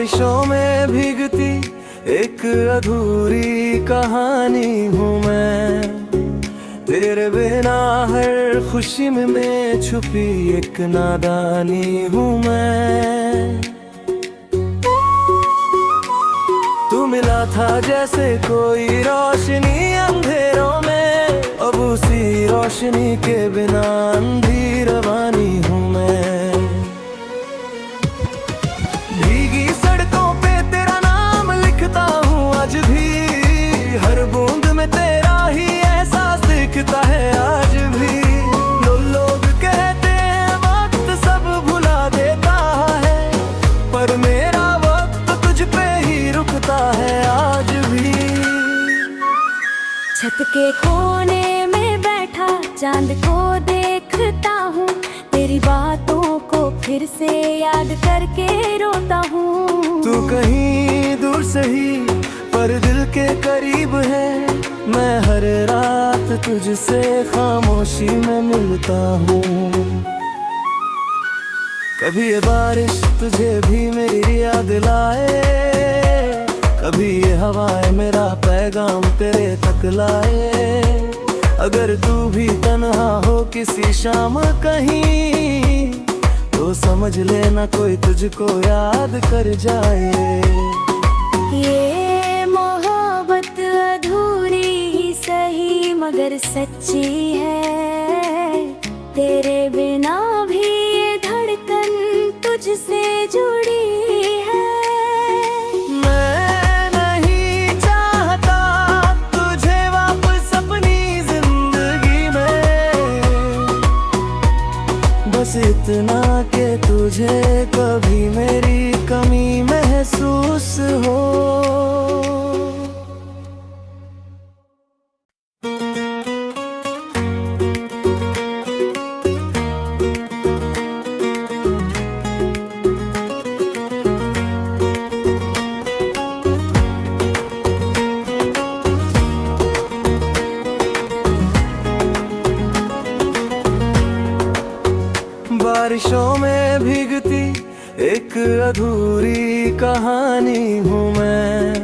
बारिशों में भीगती एक अधूरी कहानी हूँ मैं। तेरे बिना हर खुशी में छुपी एक नादानी हूँ मैं। तू मिला था जैसे कोई रोशनी अंधेरों में, अब उसी रोशनी के बिना अंधी रवानी हूँ मैं। भीगी सड़कों पे तेरा नाम लिखता हूँ आज भी, हर बूंद में तेरा ही एहसास दिखता है आज भी। लोग कहते हैं वक्त सब भुला देता है, पर मेरा वक्त तुझ पे ही रुकता है आज भी। छत के कोने में बैठा चांद को देखता हूँ, तेरी बातों को फिर से याद करके रोता हूँ। तू कहीं दूर सही पर दिल के करीब है, मैं हर रात तुझसे खामोशी में मिलता हूँ। कभी ये बारिश तुझे भी मेरी याद लाए, कभी ये हवाएं मेरा पैगाम तेरे तक लाए। अगर तू भी तन्हा हो किसी शाम कहीं, तो समझ लेना कोई तुझको याद कर जाए। ये मोहब्बत अधूरी ही सही मगर सच्ची है, तेरे बिना भी ये धड़कन तुझसे जुड़ी है। मैं नहीं चाहता तुझे वापस अपनी जिंदगी में, बस इतना कि तुझे कभी मेरी कमी महसूस हो। बारिशों में भीगती एक अधूरी कहानी हूँ मैं।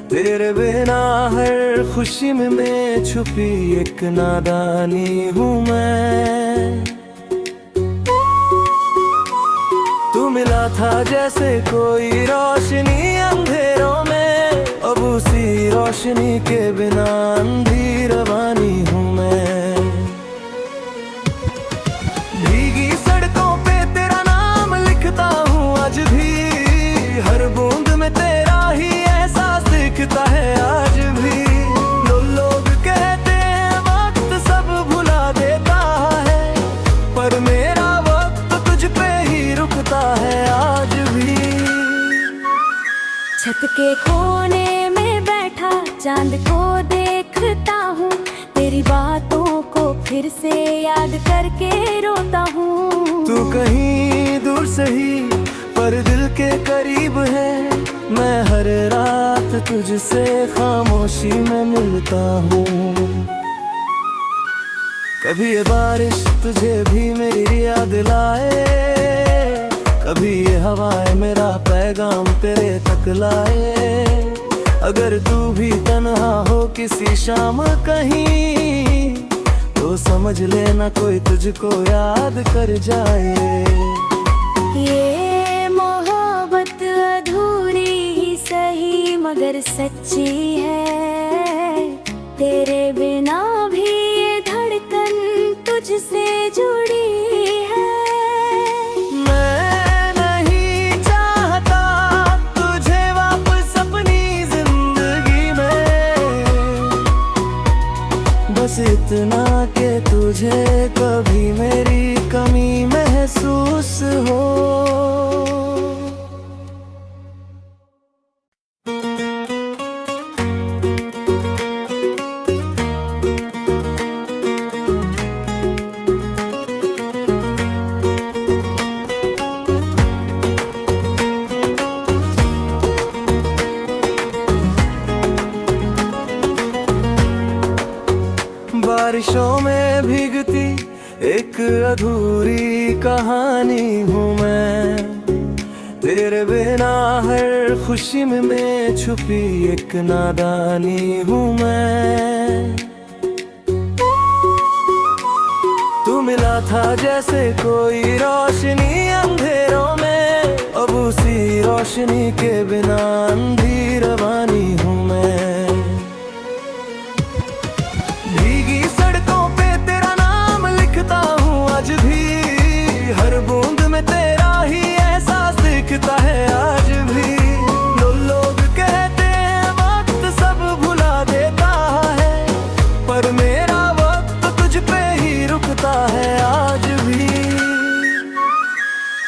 तेरे बिना हर खुशी में छुपी एक नादानी हूँ मैं। तू मिला था जैसे कोई रोशनी अंधेरों में, अब उसी रोशनी के बिना अंधी रवानी हूँ मैं। भीगी सड़कों पे तेरा नाम लिखता हूँ आज भी, हर बूंद में तेरा ही एहसास दिखता है आज भी। लोग कहते हैं वक्त सब भुला देता है, पर मेरा वक्त तुझ पे ही रुकता है आज भी। छत के कोने में बैठा चांद को देखता हूँ, तेरी बातों को फिर से याद करके रोता हूँ। तू कहीं दूर सही पर दिल के करीब है, मैं हर रात तुझसे खामोशी में मिलता हूँ। कभी ये बारिश तुझे भी मेरी याद लाए, कभी ये हवाएं मेरा पैगाम तेरे तक लाए। अगर तू भी तन्हा हो किसी शाम कहीं, तो समझ लेना कोई तुझको याद कर जाए। ये मोहब्बत अधूरी ही सही मगर सच्ची है, तेरे बिना भी ये धड़कन तुझसे जुड़ी है। मैं नहीं चाहता तुझे वापस अपनी जिंदगी में, बस इतना कि तुझे कभी मेरी कमी महसूस हो। बारिशों में भीगती एक अधूरी कहानी हूँ मैं। तेरे बिना हर खुशी में छुपी एक नादानी हूँ मैं। तू मिला था जैसे कोई रोशनी अंधेरों में, अब उसी रोशनी के बिना अंधी रवानी हूँ मैं। भीगी सड़कों पे तेरा नाम लिखता हूँ आज भी, हर बूंद में तेरा ही एहसास दिखता है आज भी। लोग कहते हैं वक्त सब भुला देता है, पर मेरा वक्त तुझ पे ही रुकता है आज भी।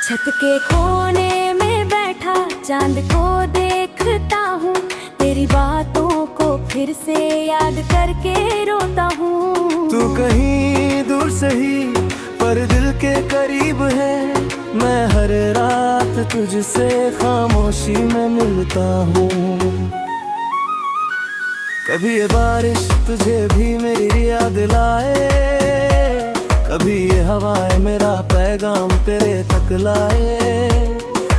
छत के कोने में बैठा चांद को देखता हूँ, तेरी बातों को फिर से याद करके रोता हूँ। तू कहीं दूर से ही पर दिल के करीब है, मैं हर रात तुझसे खामोशी में मिलता हूँ। कभी ये बारिश तुझे भी मेरी याद लाए, कभी ये हवाएं मेरा पैगाम तेरे तक लाए।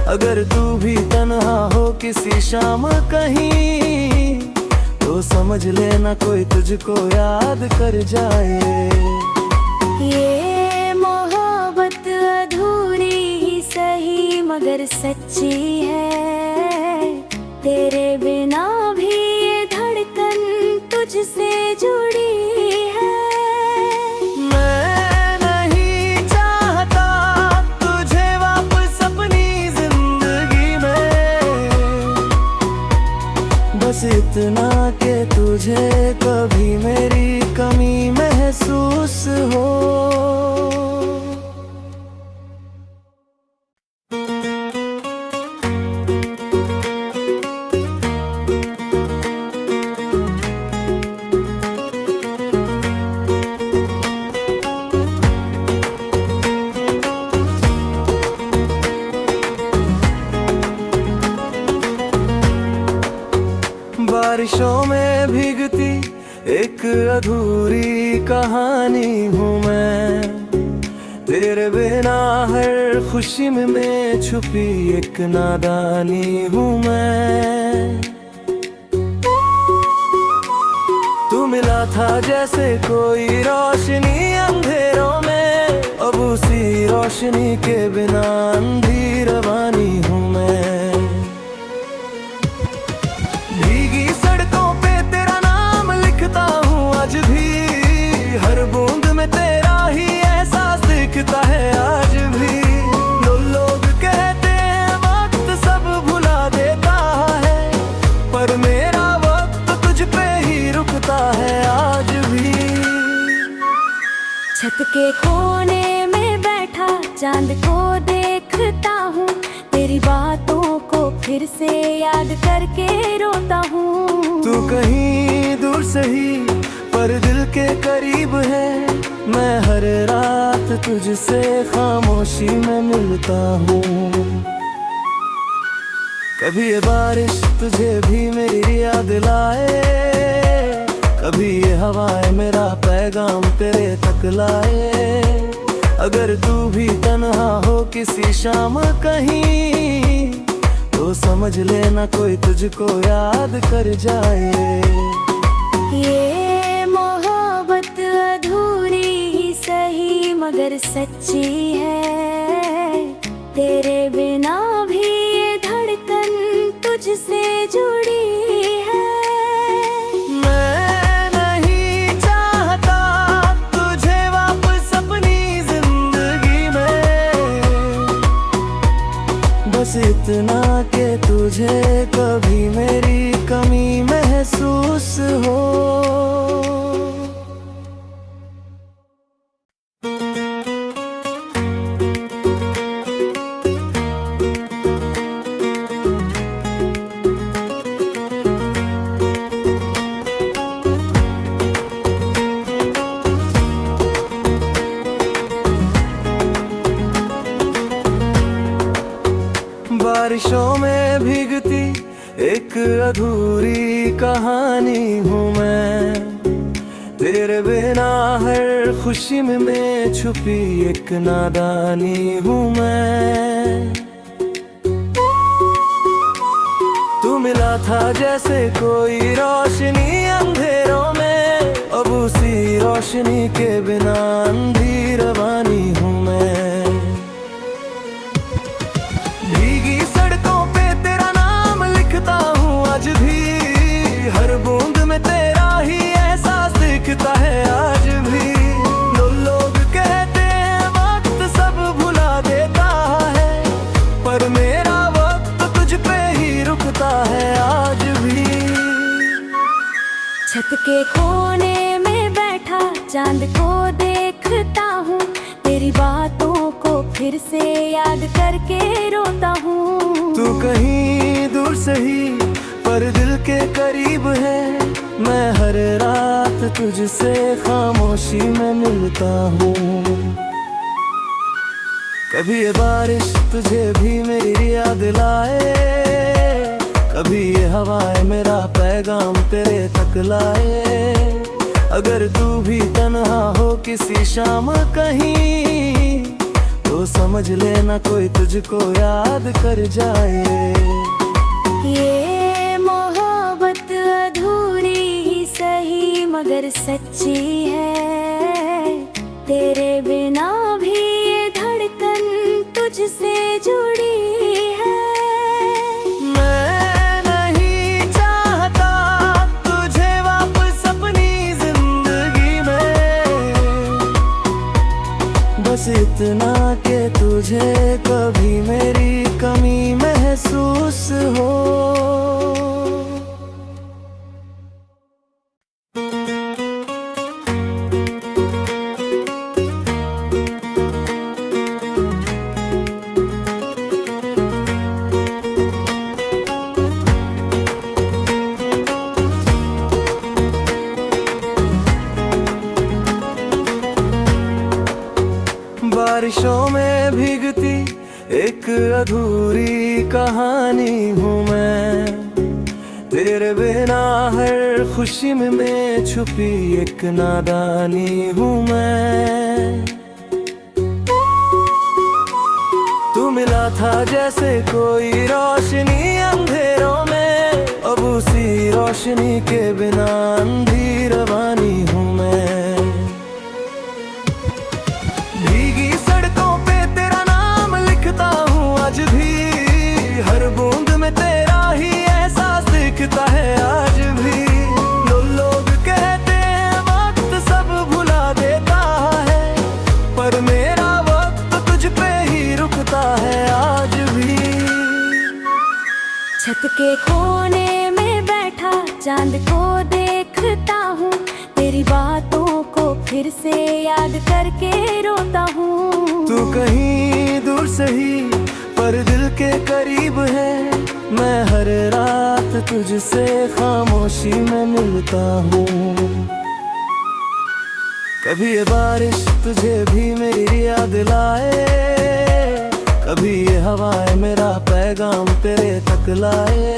अगर तू भी तन्हा हो किसी शाम कहीं, तो समझ लेना कोई तुझको याद कर जाए। ये मोहब्बत अधूरी ही सही मगर सच्ची है, तेरे बिना भी ये धड़कन तुझसे जुड़ी है। मैं नहीं चाहता तुझे वापस अपनी जिंदगी में, बस इतना कि तुझे कभी मेरी कमी महसूस हो। बारिशों में भीगती एक अधूरी कहानी हूँ मैं, तेरे बिना हर खुशी में छुपी एक नादानी हूँ मैं। तू मिला था जैसे कोई रोशनी अंधेरों में, अब उसी रोशनी के बिना अंधी रवानी हूँ मैं। भीगी सड़कों पे तेरा नाम लिखता हूँ आज भी, हर बूंद में तेरा ही एहसास दिखता है आज भी। लोग कहते हैं वक्त सब भुला देता है, पर मेरा वक्त तुझ पे ही रुकता है आज भी। छत के कोने में बैठा चांद को देखता हूँ, तेरी बातों को फिर से याद करके रोता हूँ। तू कहीं दूर से ही पर दिल के करीब है, मैं हर रात तुझसे खामोशी में मिलता हूँ। कभी ये बारिश तुझे भी मेरी याद लाए, कभी ये हवाएं मेरा पैगाम तेरे तक लाए। अगर तू भी तन्हा हो किसी शाम कहीं, तो समझ लेना कोई तुझको याद कर जाए। ये मोहब्बत अधूरी ही सही मगर सच्ची है, तेरे बिना भी ये धड़कन तुझसे जुड़ी है। मैं नहीं चाहता तुझे वापस अपनी जिंदगी में, बस इतना कि तुझे कभी मेरी कमी महसूस हो। बारिशों में भीगती एक अधूरी कहानी हूँ मैं, तेरे बिना हर खुशी में छुपी एक नादानी हूँ मैं। मिला था जैसे कोई रोशनी अंधेरों में, अब उसी रोशनी के बिना अंधी रवानी हूँ मैं। भीगी सड़कों पे तेरा नाम लिखता हूँ आज भी, हर बूंद में तेरा ही एहसास दिखता है आज भी। लोग कहते हैं वक्त सब भुला देता है, पर मेरा वक्त तुझ पे ही रुकता है आज भी। छत के कोने में बैठा चांद को देखता हूँ, तेरी बातों को फिर से याद करके रोता हूँ। तू कहीं दूर सही पर दिल के करीब है, मैं हर रात तुझसे खामोशी में मिलता हूँ। कभी ये बारिश तुझे भी मेरी याद लाए, कभी ये हवाएं मेरा पैगाम तेरे तक लाए। अगर तू भी तन्हा हो किसी शाम कहीं, तो समझ लेना कोई तुझको याद कर जाए। ये मोहब्बत अधूरी ही सही मगर सच्ची है, तेरे बिना भी ये धड़कन तुझसे जुड़ी है। मैं नहीं चाहता तुझे वापस अपनी जिंदगी में, बस इतना कि तुझे कभी मेरी कमी महसूस हो। बारिशों में भीगती एक अधूरी कहानी हूँ मैं, तेरे बिना हर खुशी में छुपी एक नादानी हूँ मैं। तू मिला था जैसे कोई रोशनी अंधेरों में, अब उसी रोशनी के बिना अंधी रवानी हूँ मैं। भीगी सड़कों पे तेरा नाम लिखता हूँ आज भी, हर बूंद में तेरा ही एहसास दिखता है आज भी। लोग कहते हैं वक्त सब भुला देता है, पर मेरा वक्त तुझ पे ही रुकता है आज भी। छत के कोने में बैठा चांद को देखता हूँ, तेरी बातों को फिर से याद करके रोता हूँ। तू कहीं दूर सही पर दिल के करीब है, मैं हर रात तुझसे खामोशी में मिलता हूँ। कभी ये बारिश तुझे भी मेरी याद लाए, कभी ये हवाएं मेरा पैगाम तेरे तक लाए।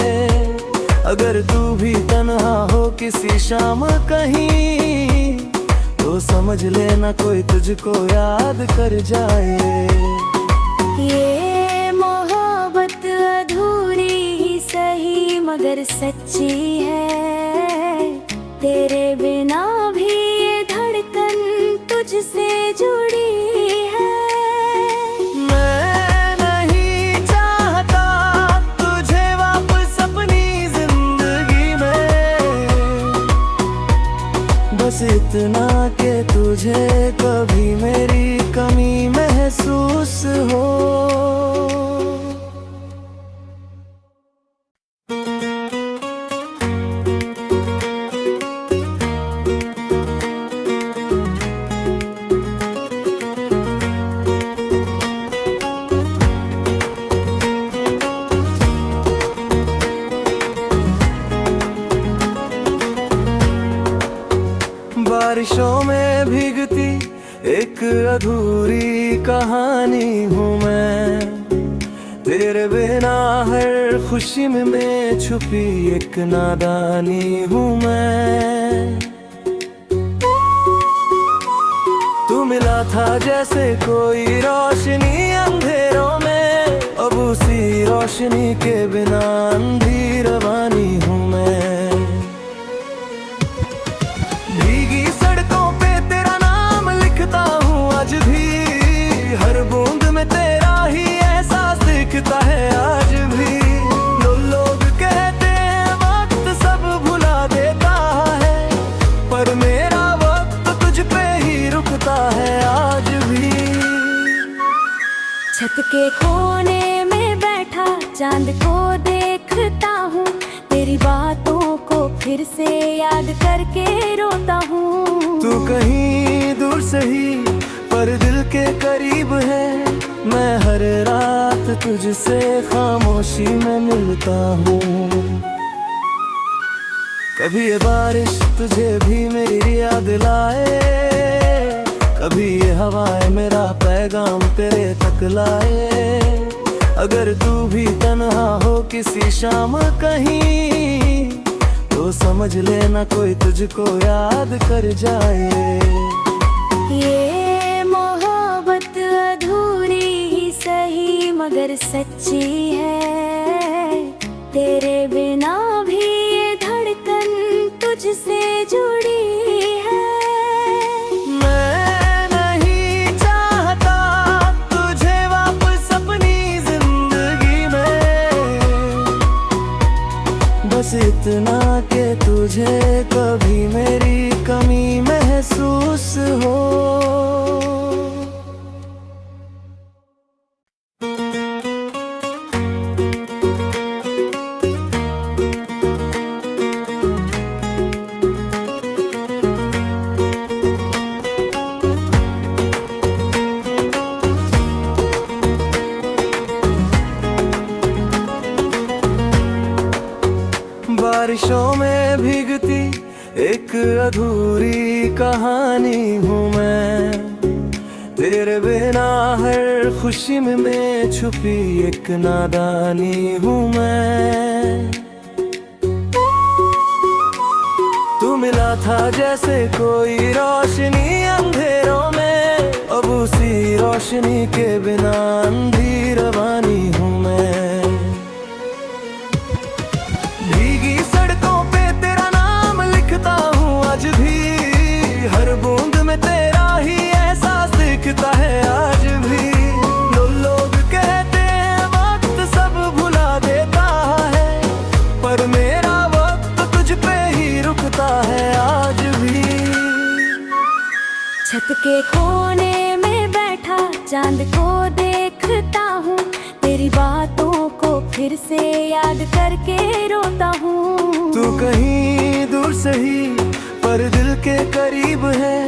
अगर तू भी तन्हा हो किसी शाम कहीं, तो समझ लेना कोई तुझको याद कर जाए। ये मोहब्बत अधूरी ही सही मगर सच्ची है, तेरे बिना भी ये धड़कन तुझसे जुड़ी है। मैं नहीं चाहता तुझे वापस अपनी जिंदगी में, बस इतना कि तुझे कभी मेरी कमी महसूस हो। बारिशों में भीगती एक अधूरी कहानी हूँ मैं, तेरे बिना हर खुशी में छुपी एक नादानी हूँ मैं। तू मिला था जैसे कोई रोशनी अंधेरों में, अब उसी रोशनी के बिना अंधी रवानी हूँ मैं। भीगी सड़कों पे तेरा नाम लिखता हूँ आज भी, हर बूंद में तेरा ही एहसास दिखता है आज भी। लोग कहते हैं वक्त सब भुला देता है, पर मेरा वक्त तुझ पे ही रुकता है आज भी। छत के कोने में बैठा चांद को देखता हूँ, तेरी बातों को फिर से याद करके रोता हूँ। तू कहीं दूर सही पर दिल के करीब है, मैं हर रात तुझसे खामोशी में मिलता हूँ। कभी ये बारिश तुझे भी मेरी याद लाए, कभी ये हवाएं मेरा पैगाम तेरे तक लाए। अगर तू भी तन्हा हो किसी शाम कहीं, तो समझ लेना कोई तुझको याद कर जाए। ये मोहब्बत अधूरी ही सही मगर सच्ची है, तेरे बिना भी ये धड़कन तुझसे जुड़ी है। मैं नहीं चाहता तुझे वापस अपनी जिंदगी में, बस इतना कि तुझे कभी मेरी कमी महसूस हो। बारिशों में भीगती एक अधूरी कहानी हूँ मैं, तेरे बिना हर खुशी में छुपी एक नादानी हूँ मैं। तू मिला था जैसे कोई रोशनी अंधेरों में, अब उसी रोशनी के बिना अंधी रवानी हूँ मैं। भीगी सड़कों पे तेरा नाम लिखता हूँ आज भी, हर बूंद में तेरा ही एहसास दिखता है आज भी। लोग कहते हैं वक्त सब भुला देता है, पर मेरा वक्त तुझ पे ही रुकता है आज भी। छत के कोने में बैठा चांद को देखता हूँ, तेरी बातों को फिर से याद करके रोता हूँ। तू कहीं दूर सही पर दिल के करीब है,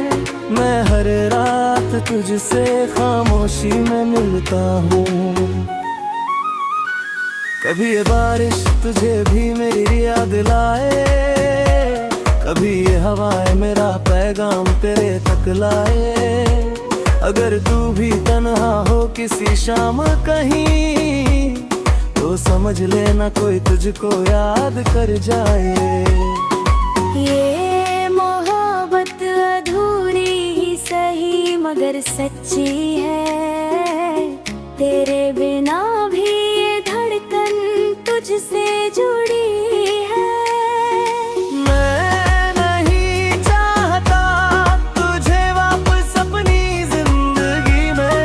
मैं हर रात तुझसे खामोशी में मिलता हूँ। कभी ये बारिश तुझे भी मेरी याद लाए, कभी ये हवाएं मेरा पैगाम तेरे तक लाए। अगर तू भी तन्हा हो किसी शाम कहीं, तो समझ लेना कोई तुझको याद कर जाए। ये मोहब्बत अधूरी ही सही मगर सच्ची है, तेरे बिना भी ये धड़कन तुझसे जुड़ी है। मैं नहीं चाहता तुझे वापस अपनी जिंदगी में,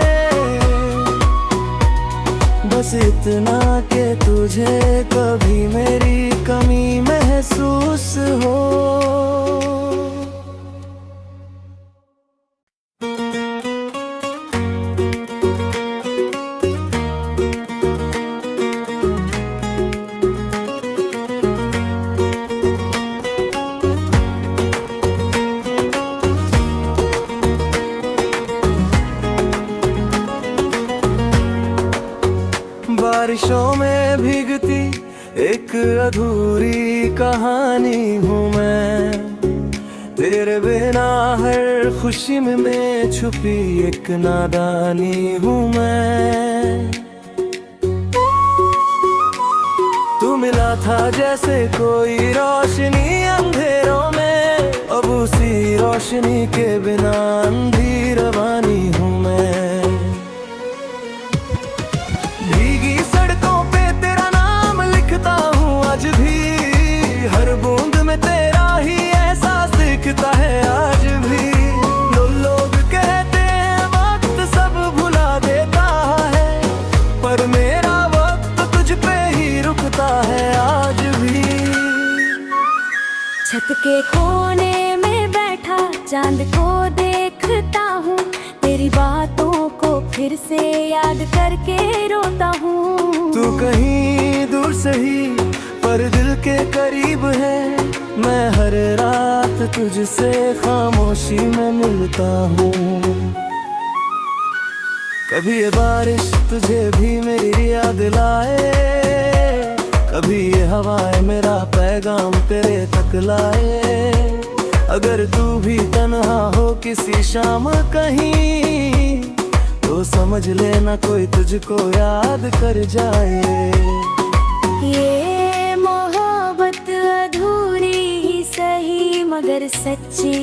बस इतना कि तुझे कभी मेरी कमी महसूस हो। बारिशों में भीगती एक अधूरी कहानी हूँ मैं, तेरे बिना हर खुशी में छुपी एक नादानी हूँ मैं। तू मिला था जैसे कोई रोशनी अंधेरों में, अब उसी रोशनी के बिना अंधी रवानी हूँ मैं। भीगी सड़क चांद को देखता हूँ, तेरी बातों को फिर से याद करके रोता हूँ। तू कहीं दूर सही पर दिल के करीब है, मैं हर रात तुझसे खामोशी में मिलता हूँ। कभी ये बारिश तुझे भी मेरी याद लाए, कभी ये हवाएं मेरा पैगाम तेरे तक लाए। अगर तू भी तन्हा हो किसी शाम कहीं, तो समझ लेना कोई तुझको याद कर जाए। ये मोहब्बत अधूरी ही सही मगर सच्ची